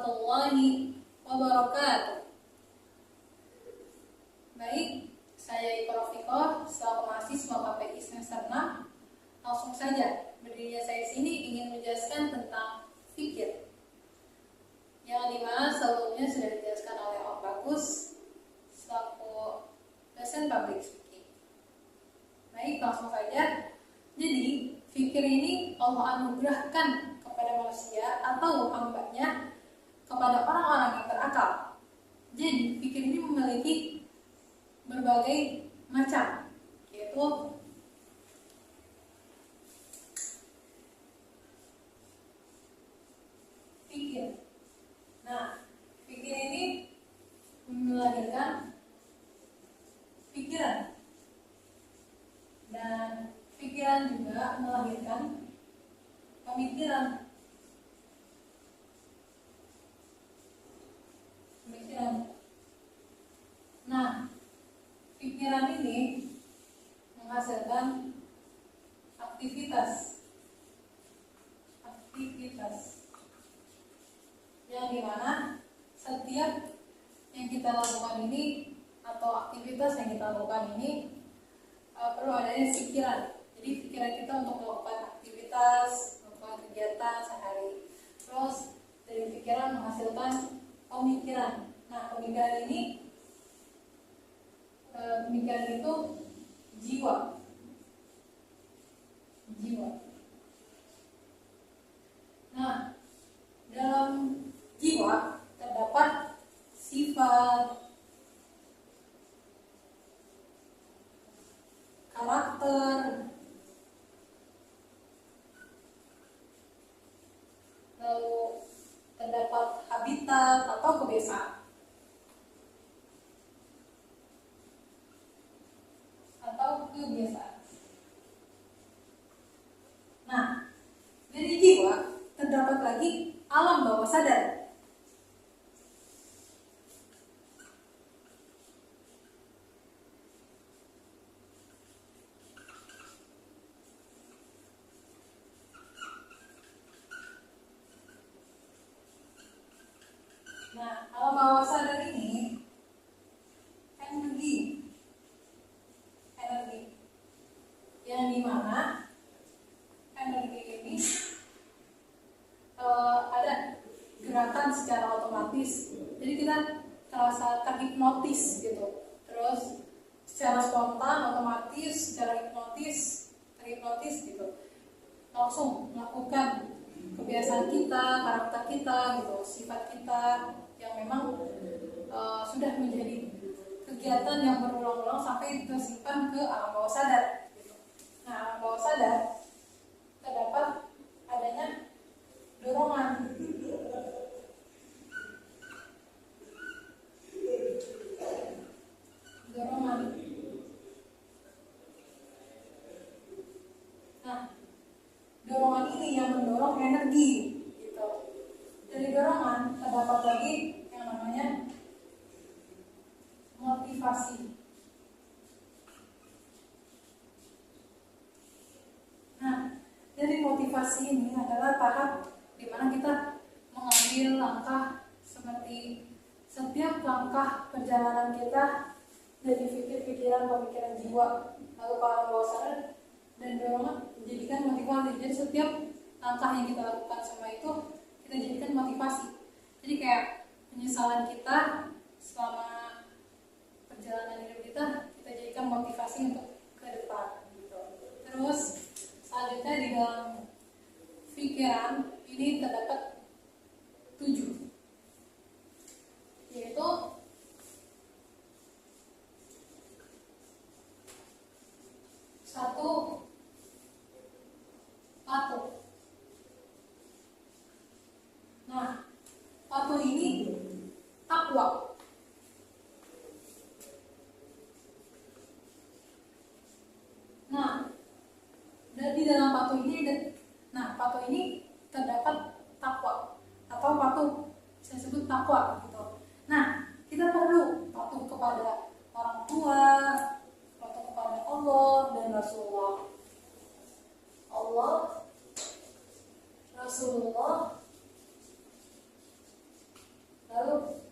warahmatullahi wabarakatuh. Baik, saya Iko Rafikoh, selaku mahasiswa KPI semester 6. Langsung saja, berdirinya saya sini ingin menjelaskan tentang fikir, yang dimana sebelumnya sudah dijelaskan oleh Om Bagus selaku dosen public speaking. Baik, langsung saja. Jadi, fikir ini Allah anugerahkan kepada manusia atau hambanya kepada orang-orang yang berakal. Jadi, fikir ini memiliki berbagai macam, yaitu fikir. Nah, fikir ini melahirkan pikiran, dan pikiran juga melahirkan pemikiran. Nah, pikiran ini menghasilkan aktivitas yang dimana setiap yang kita lakukan ini atau aktivitas yang kita lakukan ini perlu adanya pikiran. Jadi pikiran kita untuk melakukan aktivitas, melakukan kegiatan sehari. Terus dari pikiran menghasilkan pemikiran. Nah, pemikiran itu jiwa. Nah, dalam jiwa terdapat sifat, karakter, lalu terdapat habitat atau kebiasaan. Nah, dari jiwa terdapat lagi alam bawah sadar. Nah, alam bawah sadar ini energi yang dimana energi ini ada gerakan secara otomatis. Jadi kita terasa terhipnotis gitu. Terus secara spontan, otomatis, secara terhipnotis gitu. Langsung melakukan kebiasaan kita, karakter kita gitu, sifat kita yang memang sudah menjadi kegiatan yang berulang-ulang sampai tersimpan ke alam bawah sadar. Nah, alam bawah sadar terdapat adanya dorongan. Nah, dorongan ini yang mendorong energi gitu. Dari dorongan terdapat lagi yang namanya motivasi. Nah, dari motivasi ini adalah tahap di mana kita mengambil langkah, seperti setiap langkah perjalanan kita dari pikiran, pemikiran jiwa lalu ke alam bawah sadar, dan dorongan menjadikan motivasi. Jadi setiap langkah yang kita lakukan semua itu kita jadikan motivasi. Jadi kayak penyesalan kita selama perjalanan hidup kita jadikan motivasi untuk ke depan gitu. Terus selanjutnya di dalam pikiran ini terdapat 7, yaitu satu, patuh. Nah, patuh ini takwa. Nah, di dalam patuh ini terdapat takwa atau patuh, saya sebut takwa gitu. Nah, kita perlu patuh kepada orang tua, patuh kepada Allah dan Rasulullah. Rasulullah lalu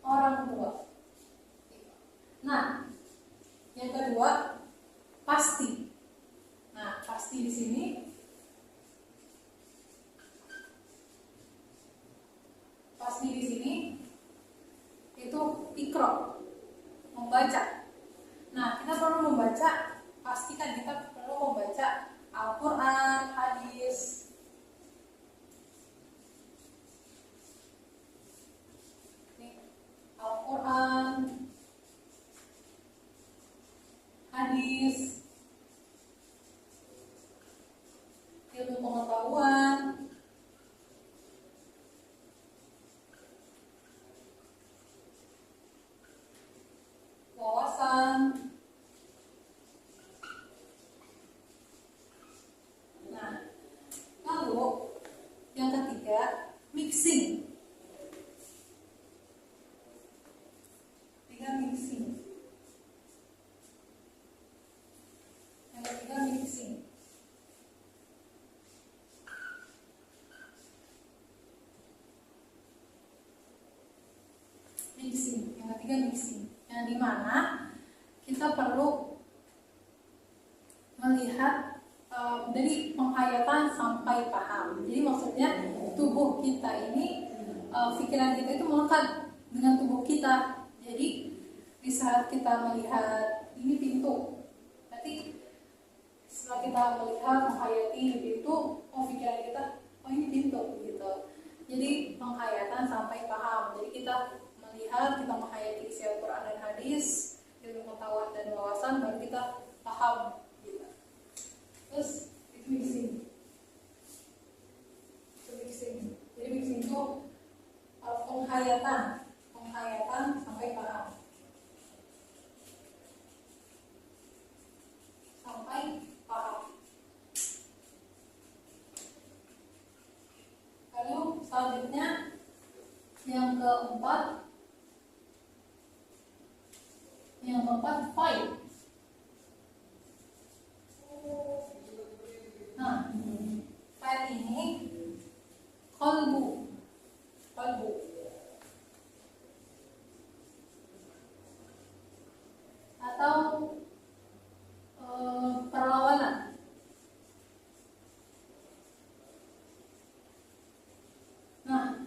orang tua. Nah, yang kedua pasti. Nah, pasti di sini itu ikro, membaca. Nah, kita perlu membaca, pastikan kita perlu membaca Al-Quran, hadis. Al-Quran, hadis, ilmu pengetahuan, wawasan. Nah, lalu yang ketiga mixing. Yang ketiga mixing. Yang ketiga mixing. Yang dimana kita perlu melihat dari penghayatan sampai paham. Jadi maksudnya tubuh kita ini, pikiran kita itu melekat dengan tubuh kita. Jadi di saat kita melihat ini pintu, berarti setelah kita melihat menghayati pintu, pikiran kita, ini pintu gitu. Jadi penghayatan sampai paham. Jadi kita melihat, kita menghayati isi Al-Quran dan hadis, ilmu pengetahuan dan wawasan, baru kita paham gitu. Terus itu mixing. Jadi mixing itu penghayatan sampai paham. Lalu selanjutnya yang keempat fight. Nah, fight ini qalbu atau perlawanan. Nah,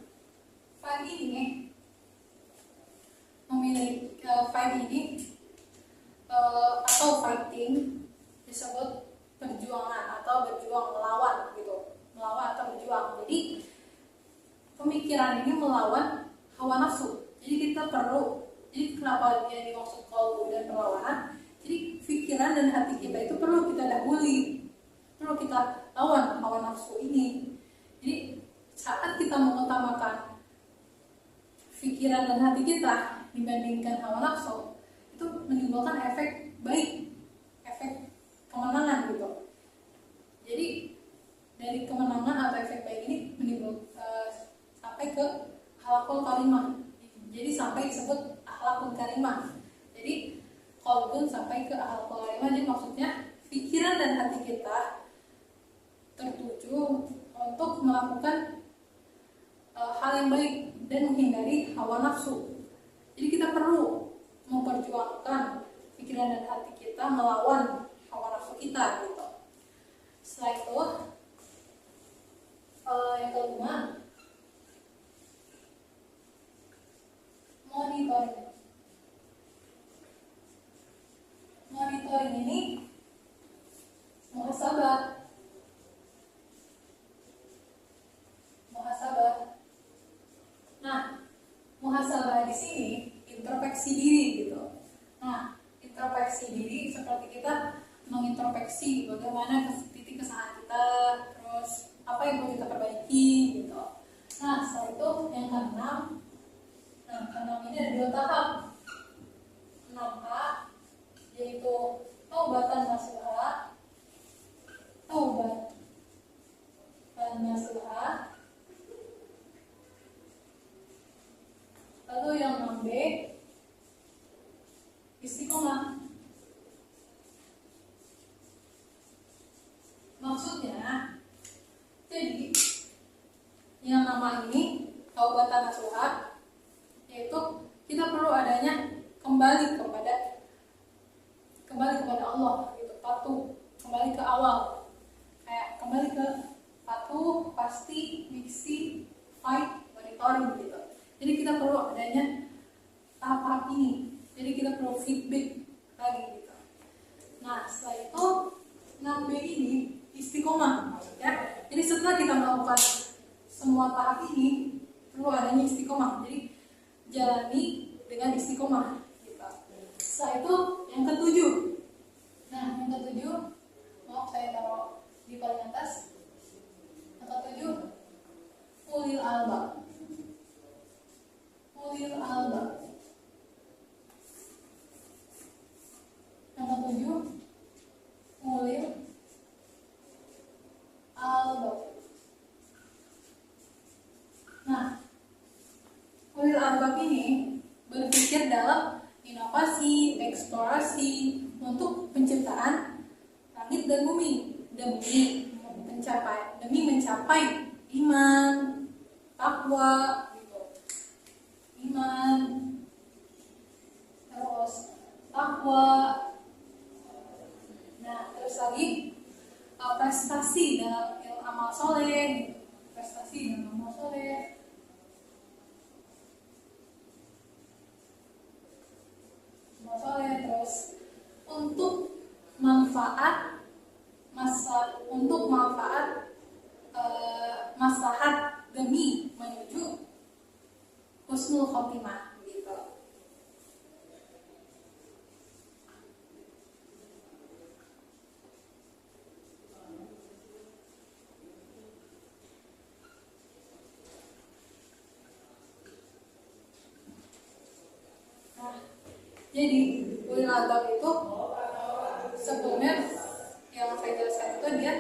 fight ini atau fighting disebut perjuangan atau berjuang, melawan gitu, melawan atau berjuang. Jadi pemikiran ini melawan hawa nafsu. Jadi kita perlu, jadi kenapa dia dimaksud qalbu dan perlawanan? Jadi pikiran dan hati kita itu perlu kita dahului, perlu kita lawan hawa nafsu ini. Jadi saat kita mengutamakan pikiran dan hati kita dibandingkan hawa nafsu, itu menimbulkan efek baik, efek kemenangan gitu. Jadi dari kemenangan atau efek baik ini sampai ke akhlakul karimah. Jadi sampai disebut akhlakul karimah. Jadi qalbun sampai ke akhlakul karimah. Jadi maksudnya pikiran dan hati kita tertuju untuk melakukan hal yang baik dan menghindari hawa nafsu. Jadi kita perlu memperjuangkan pikiran dan hati kita melawan hawa nafsu kita gitu. Setelah itu yang kelima monitoring ini muhasabah. Nah, muhasabah di sini introspeksi diri gitu. Nah, introspeksi diri seperti kita mengintrospeksi bagaimana titik kesalahan kita, terus apa yang perlu kita perbaiki gitu. Nah, setelah itu yang keenam. Nah, keenam ini ada 2 tahap. 6A yaitu taubatan nasuha. Lalu yang 6B istiqomah. Maksudnya, jadi yang nama ini taubatan nasuha kembali kepada Allah gitu, patuh, kembali ke awal, kayak kembali ke patuh, pasti, mixi, fight, monitoring gitu. Jadi kita perlu adanya tahap ini. Jadi kita perlu feedback lagi gitu. Nah, setelah itu 6B ini istiqomah ya. Jadi setelah kita melakukan semua tahap ini perlu adanya istiqomah. Jadi jalani dengan istiqomah gitu. Setelah itu yang ketujuh. Nah, yang ketujuh mau saya taruh di paling atas. Yang ketujuh ulil albab. Ulil albab. Yang ketujuh ulil albab. Nah, ulil albab ini berpikir dalam inovasi, eksplorasi untuk penciptaan langit dan bumi demi mencapai iman, takwa gitu. Iman, terus takwa. Nah, terus lagi prestasi dalam amal soleh, prestasi dalam amal soleh. Terus untuk manfaat maslahat demi menuju husnul khotimah gitu. Nah, jadi ulil albab itu sebelumnya yang saya jelaskan itu dia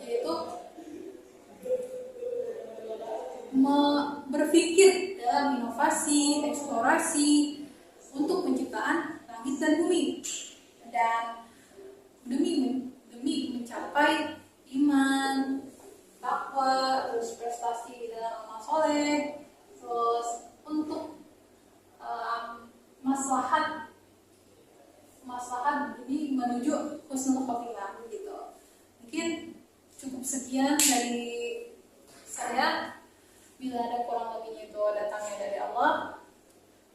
yaitu berpikir dalam inovasi, eksplorasi untuk penciptaan langit dan bumi dan demi mencapai iman, takwa, terus prestasi dalam amal soleh, terus untuk maslahat demi menuju husnul khotimah gitu. Mungkin cukup sekian dari saya. Bila ada kurang lebihnya itu datangnya dari Allah.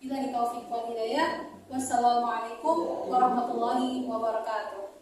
Bila di taufik wal hidayah. Wassalamualaikum warahmatullahi wabarakatuh.